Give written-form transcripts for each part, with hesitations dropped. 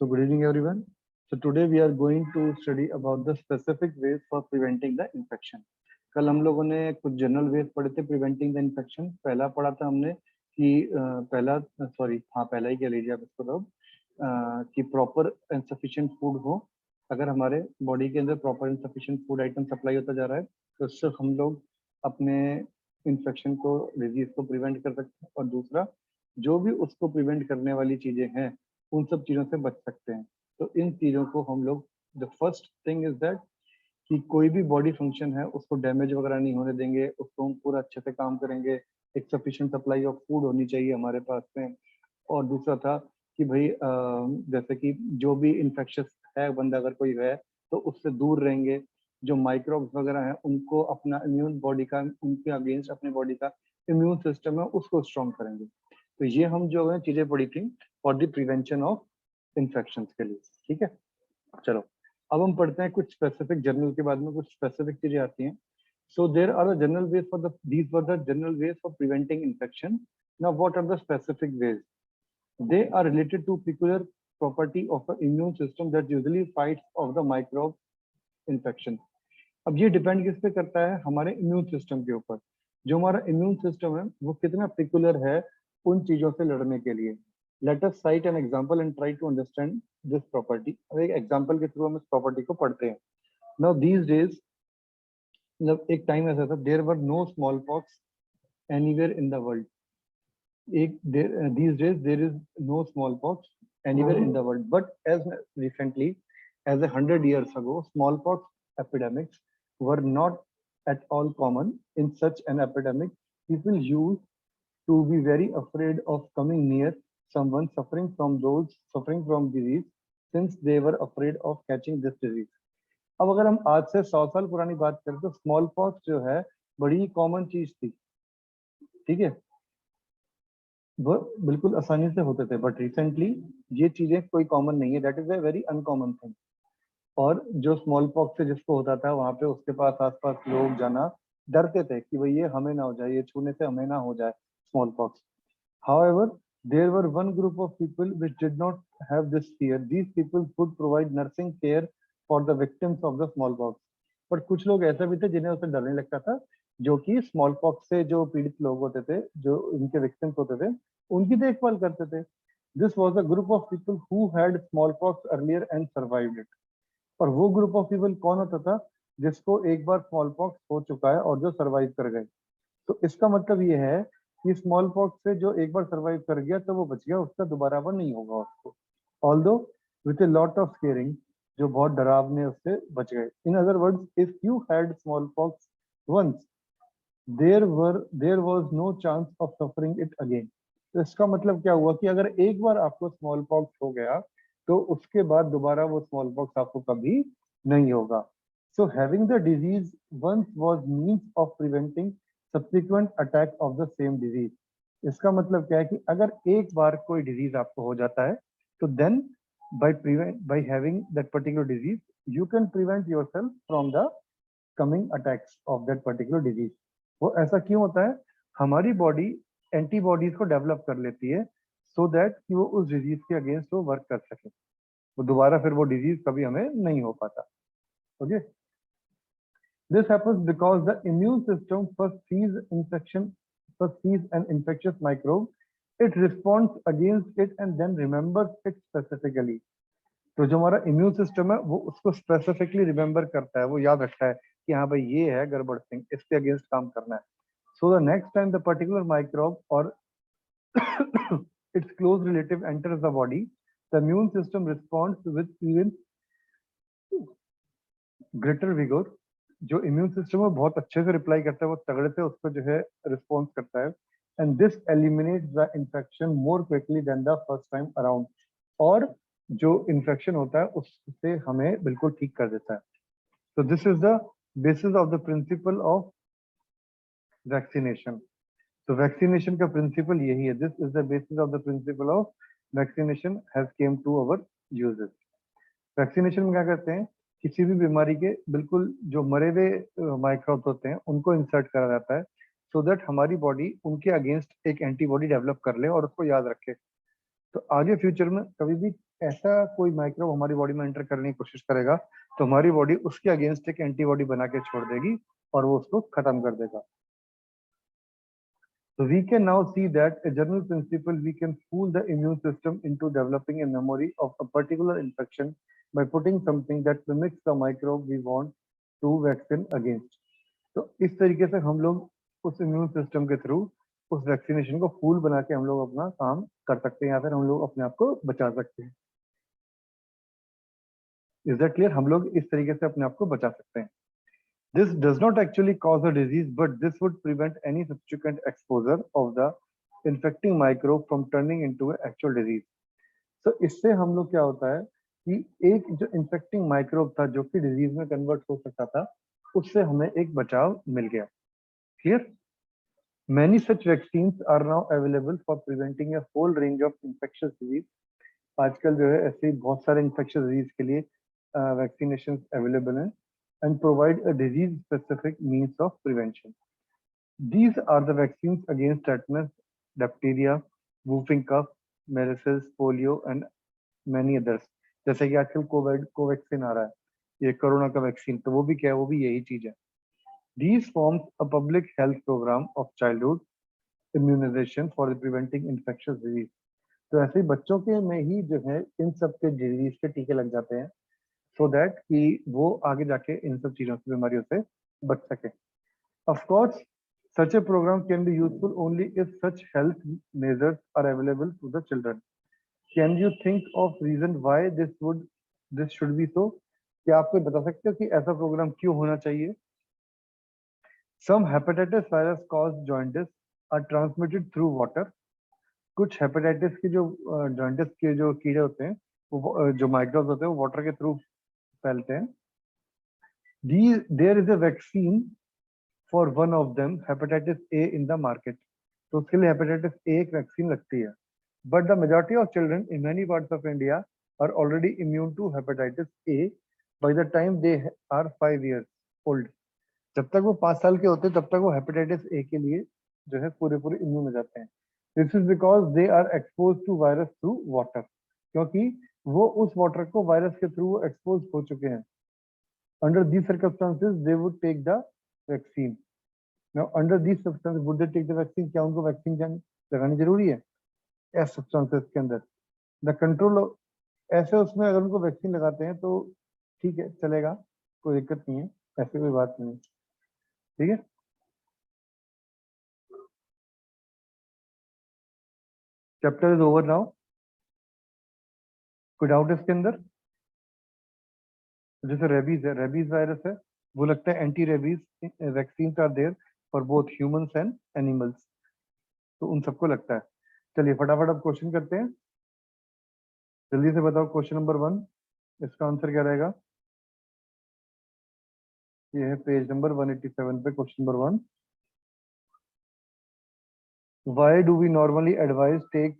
So good evening everyone. So today we are going to study about the specific ways for preventing the infection. कल हम लोगों ने कुछ general veg पढ़े थे प्रिवेंटिंग द इन्फेक्शन। पहला पढ़ा था हमने कि पहला ही कह लीजिए आप इसको तो कि प्रॉपर एंड सफिशिएंट फूड हो। अगर हमारे बॉडी के अंदर proper and sufficient food item supply होता जा रहा है तो उससे हम लोग अपने इन्फेक्शन को डिजीज को प्रिवेंट कर सकते हैं। और दूसरा, जो भी उसको प्रिवेंट करने वाली चीजें हैं उन सब चीजों से बच सकते हैं। तो इन चीजों को हम लोग, the first thing is that कि कोई भी बॉडी फंक्शन है उसको डैमेज वगैरह नहीं होने देंगे, उसको हम पूरा अच्छे से काम करेंगे। एक सफिशिएंट सप्लाई ऑफ फूड होनी चाहिए हमारे पास में। और दूसरा था कि भाई जैसे कि जो भी इन्फेक्शस है बंदा अगर कोई है तो उससे दूर रहेंगे। जो माइक्रोब्स वगैरह हैं उनको अपना इम्यून बॉडी का, उनके अगेंस्ट अपने बॉडी का इम्यून सिस्टम है उसको स्ट्रॉन्ग करेंगे। तो ये हम जो है चीजें पढ़ी थी for the prevention of infection के लिए। ठीक है, चलो अब हम पढ़ते हैं कुछ स्पेसिफिक जर्नल के बाद में कुछ स्पेसिफिक चीजें आती हैं। So there are the general ways for the these were the general ways for preventing infection. Now what are the specific ways? They are related to peculiar property of the immune system that usually fights off the microbe infection। अब ये depend किस पे करता है? हमारे immune system के ऊपर। जो हमारा इम्यून सिस्टम है वो कितना पिकुलर है उन चीजों से लड़ने के लिए। Let us cite an example and try to understand this property. अब एक एग्जांपल के थ्रू हम इस प्रॉपर्टी को पढ़ते हैं। नाउ दीज डेज, मतलब एक टाइम ऐसा था, there were no smallpox anywhere in the world. these days there is no smallpox anywhere in the world, but as recently as 100 years ago, smallpox epidemics were not at all common. In such an epidemic, people used to be very afraid of coming near someone suffering from disease, since they were afraid of catching this disease। अब अगर हम आज से 100 साल पुरानी बात करें तो स्मॉल पॉक्स जो है बड़ी कॉमन चीज थी। ठीक है, वो बिल्कुल आसानी से होते थे, बट रिसेंटली ये चीजें कोई कॉमन नहीं है। That is a very uncommon thing. और जो स्मॉल पॉक्स से जिसको होता था वहां पे उसके पास आसपास लोग जाना डरते थे कि भाई ये हमें ना हो जाए, ये छूने से हमें ना हो जाए small pox. However, there were one group of people which did not have this fear. These people would provide nursing care for the victims of the smallpox। पर कुछ लोग ऐसे भी थे जिन्हें उससे डर नहीं लगता था, जो कि स्मॉल पॉक्स से जो पीड़ित लोग होते थे, जो उनके विक्टिम्स होते थे, उनकी देखभाल करते थे। This was a group of people who had small pox earlier and survived it. और वो ग्रुप ऑफ पीपल कौन होता था? जिसको एक बार स्मॉल पॉक्स हो चुका है और जो सर्वाइव कर गए। तो इसका मतलब ये है कि स्मॉल पॉक्स से जो एक बार सर्वाइव कर गया तो वो बच गया, उसका दोबारा वो नहीं होगा उसको। Although with a lot of scaring, जो बहुत डरावने उससे बच गए। In other words, if you had smallpox once, there was no chance of suffering it again. तो इसका मतलब क्या हुआ कि अगर एक बार आपको स्मॉल पॉक्स हो गया तो उसके बाद दोबारा वो स्मॉल पॉक्स आपको कभी नहीं होगा। So having the disease once was means of preventing subsequent attack of the same disease. इसका मतलब क्या है कि अगर एक बार कोई डिजीज आपको हो जाता है तो then by having that particular disease you can prevent yourself from the coming attacks of that particular disease। वो ऐसा क्यों होता है? हमारी बॉडी एंटीबॉडीज को डेवलप कर लेती है सो दैट कि वो उस डिजीज के अगेंस्ट वो वर्क कर सके। वो दोबारा फिर वो डिजीज कभी हमें नहीं हो पाता। Okay, this happens because the immune system first sees an infectious microbe, it responds against it and then remembers it specifically। तो जो हमारा इम्यून सिस्टम है वो उसको स्पेसिफिकली रिमेम्बर करता है, वो याद रखता है कि हाँ भाई ये है गड़बड़ सिंह, इसके अगेंस्ट काम करना है। So the next time the particular microbe और its close relative enters the body, the immune system responds with even greater vigor। जो इम्यून सिस्टम है बहुत अच्छे से रिप्लाई करता है, वो तगड़े से उसको जो है रिस्पॉन्स करता है। And this eliminates the infection more quickly than the first time around. और जो इन्फेक्शन होता है उससे हमें बिल्कुल ठीक कर देता है। तो this is the basis of the principle of vaccination. तो वैक्सीनेशन का प्रिंसिपल यही है। This is the basis of the principle of vaccination has came to our uses. Vaccination में क्या करते हैं? किसी भी बीमारी के बिल्कुल जो मरे हुए माइक्रोब्स होते हैं उनको इंसर्ट करा जाता है सो दैट हमारी बॉडी उनके अगेंस्ट एक एंटीबॉडी डेवलप कर ले और उसको याद रखे। तो आगे फ्यूचर में कभी भी ऐसा कोई माइक्रोब हमारी बॉडी में एंटर करने की कोशिश करेगा तो हमारी बॉडी उसके अगेंस्ट एक एंटीबॉडी बना के छोड़ देगी और वो उसको खत्म कर देगा. So we can now see that a general principle, we can fool the immune system into developing a memory of a particular infection by putting something that mimics the microbe we want to vaccine against. तो इस तरीके से हम लोग उस immune system के through उस vaccination को फूल बना के हम लोग अपना काम कर सकते हैं या फिर हम लोग अपने आप को बचा सकते हैं. Is that clear? हम लोग इस तरीके से अपने आप को बचा सकते हैं. This does not actually cause a disease, but this would prevent any subsequent exposure of the infecting microbe from turning into an actual disease. So इससे हम लोग क्या होता है कि एक जो infecting microbe था जो कि disease में convert हो सकता था, उससे हमें एक बचाव मिल गया. Clear? Many such vaccines are now available for preventing a whole range of infectious disease. आजकल जो है ऐसे बहुत सारे infectious disease के लिए vaccinations available हैं and provide a disease-specific means of prevention. These are the vaccines against tetanus, diphtheria, whooping cough, measles, polio, and many others. जैसे कि आजकल कोवैक्सीन आ रहा है, ये कोरोना का वैक्सीन, तो वो भी क्या है, वो भी यही चीज है. These forms a public health program of childhood immunization for preventing infectious disease. तो ऐसे ही बच्चों के में ही जो है इन सब के डिजीज के टीके लग जाते हैं so that कि वो आगे जाके इन सब चीजों से बीमारियों से बच सके. Of course, such a program can be useful only if such health measures are available to the children. Can you think of reason why this should be so? क्या आप कोई बता सकते हो कि ऐसा प्रोग्राम क्यों होना चाहिए? Some hepatitis virus caused jaundice are transmitted through water. कुछ हेपेटाइटिस की जो जॉन्डिस के जो कीड़े होते हैं वो जो माइक्रोब्स होते हैं वो वाटर के थ्रू फैलते हैं. There is a vaccine for one of them, hepatitis A, in the market. तो उसके लिए hepatitis A एक वैक्सीन लगती है. But the majority of children in many parts of India are already immune to hepatitis A by the time they are 5 years old. जब तक वो 5 साल के होते हैं तब तक वो hepatitis A के लिए जो है पूरे इम्यून हो जाते हैं. This is because they are exposed to virus through water. क्योंकि वो उस वाटर को वायरस के थ्रू एक्सपोज हो चुके हैं. Under these circumstances, they would take the vaccine. Now, under these circumstances, would they take the vaccine? क्या उनको वैक्सीन लगानी जरूरी है? ऐसे circumstances के अंदर the control ऐसे उसमें अगर उनको वैक्सीन लगाते हैं तो ठीक है, चलेगा, कोई दिक्कत नहीं है, ऐसी कोई बात नहीं. ठीक है. Chapter is over now. कोई डाउट इसके अंदर? जैसे रेबीज है, रेबीज वायरस है, वो लगता है anti rabies vaccine are there for both humans and animals, तो उन सबको लगता है. चलिए फटाफट अब क्वेश्चन करते हैं. जल्दी से बताओ क्वेश्चन नंबर 1, इसका आंसर क्या रहेगा? ये है पेज नंबर 187 पे question number 1. Why do we normally advise take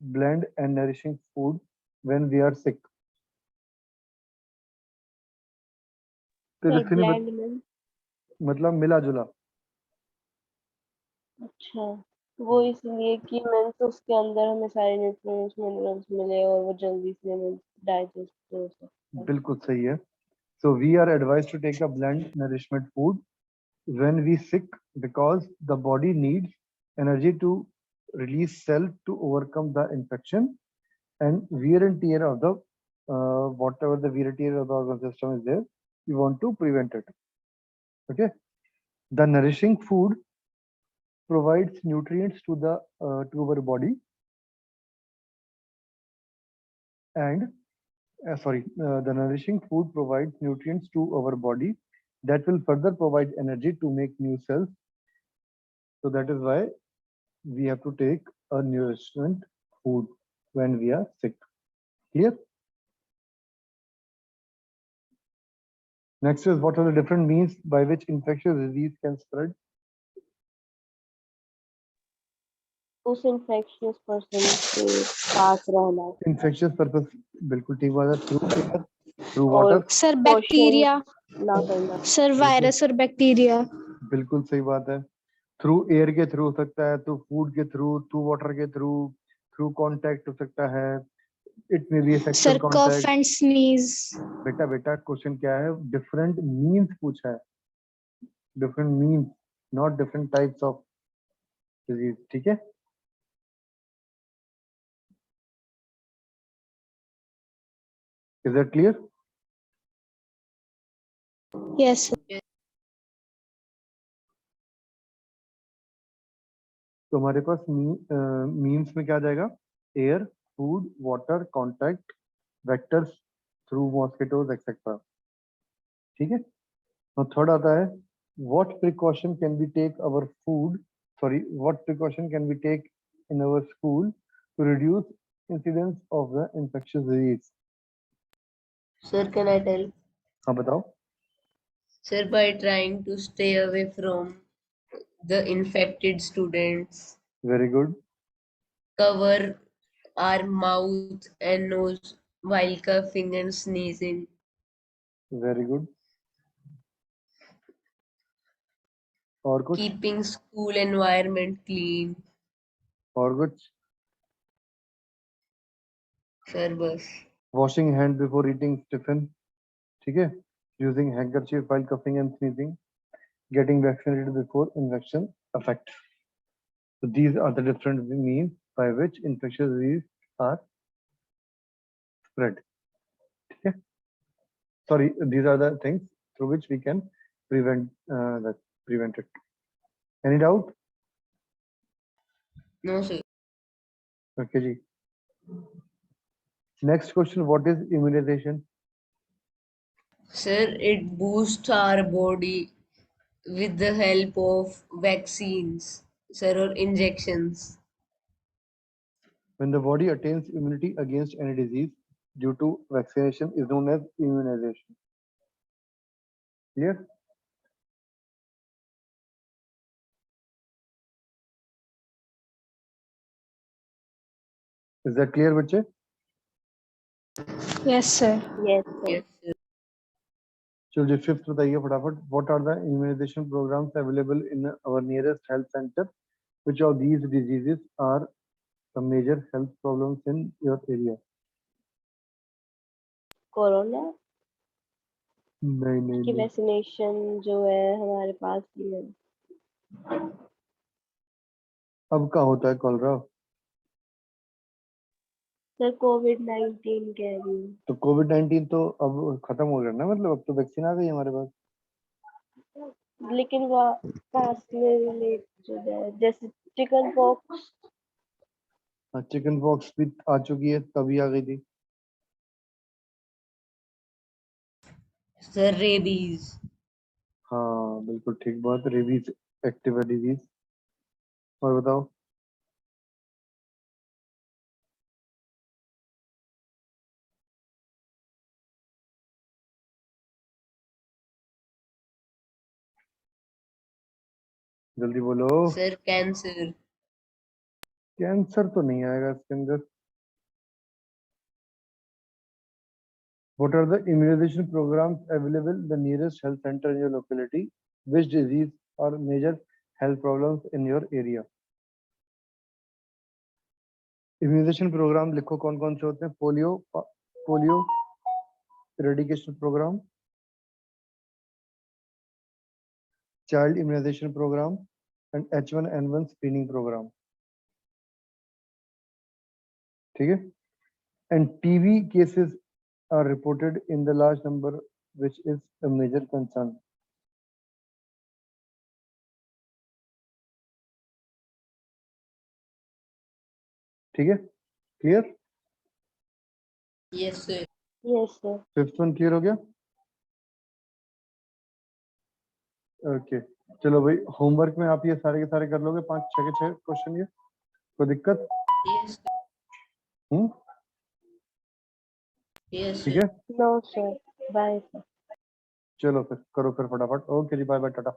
bland and nourishing food when we are sick? मतलब मिला जुला. अच्छा, वो इसलिए कि मीन्स उसके अंदर हमें सारे न्यूट्रिएंट्स मिनरल्स मिले और वो जल्दी से डाइजेस्ट हो सके. बिल्कुल सही है. So we are advised to take a bland nourishment food when we sick because the body needs energy to release cell to overcome the infection and wear and tear of the whatever the wear and tear of the organ system is there, you want to prevent it. Okay. The nourishing food provides nutrients to the to our body and the nourishing food provides nutrients to our body that will further provide energy to make new cells. So that is why we have to take a nourishment food when we are sick. Clear? Next is what are the different means by which infectious disease can spread? उस infectious person के पास रहना. Infectious purpose बिल्कुल ठीक बात है. Through water. Sir bacteria ना करना. Sir virus और बैक्टीरिया. बिल्कुल सही बात है. थ्रू एयर के थ्रू हो सकता है, थ्रू फूड के थ्रू, थ्रू वाटर के थ्रू, थ्रू कांटेक्ट हो सकता है, It may be a Sir, sexual cough contact. and sneeze. बेटा क्वेश्चन क्या है? डिफरेंट मीन्स पूछा है, different means, not different types of disease. ठीक है, is that clear? Yes, sir. तो हमारे पास मीन्स में क्या आ जाएगा? Air, food, water, contact, vectors through mosquitoes etcetera. ठीक है, और थर्ड आता है what precaution can be take our food sorry what precaution can be take in our school to reduce incidence of the infectious disease. Sir, can I tell? हाँ बताओ। Sir, by trying to stay away from the infected students, very good, cover our mouth and nose while coughing and sneezing, very good. और कुछ? keeping school environment clean. और कुछ? Sir, bus. Washing hand before eating tiffin. ठीक है, using handkerchief while coughing and sneezing, getting vaccinated before infection affects. So these are the different means by which infectious disease are spread. Okay. Sorry, these are the things through which we can prevent it. Any doubt? No, sir. Okay, ji. Next question: what is immunization? Sir, it boosts our body with the help of vaccines, sir, or injections. When the body attains immunity against any disease due to vaccination is known as immunization. Clear? Is that clear, बच्चे? Yes, sir. Yes, sir. Yes, sir. चलिए fifth बताइए फटाफट। What are the immunization programs available in our nearest health center? Which of these diseases are the major health problems in your area? Corona नहीं की vaccination जो है हमारे पास ही है। अब क्या होता है कॉलरा? सर कोविड-19 कह रही हूँ। तो कोविड-19 तो अब खत्म हो गया ना, मतलब अब तो वैक्सीन आ गई हमारे पास। लेकिन वो पास में रिलेटेड है, जैसे चिकन पॉक्स। हाँ, चिकन पॉक्स भी आ चुकी है, तभी आ गई थी। Sir, rabies. हाँ बिल्कुल ठीक बात, रेबीज एक्टिव है डिजीज। और बताओ? जल्दी बोलो। Sir, cancer. कैंसर तो नहीं आएगा इसके अंदर। What are the immunization programs available in the nearest health center in your locality? Which disease or major health problems in your area? Immunization program लिखो कौन कौन से होते हैं? Polio eradication program, child immunization program, and H1N1 screening program. ठीक है? And TB cases are reported in the large number, which is a major concern. ठीक है? Clear? Yes, sir. Yes sir. Fifth one clear हो गया? Okay चलो भाई, homework में आप ये सारे के सारे कर लोगे, 5 6 के 6 क्वेश्चन। ये कोई दिक्कत? Yes, sir. Yes, ठीक sir. है, नो सर, बाय सर। चलो फिर करो फिर फटाफट। ओके जी, बाय बाय, टाटा।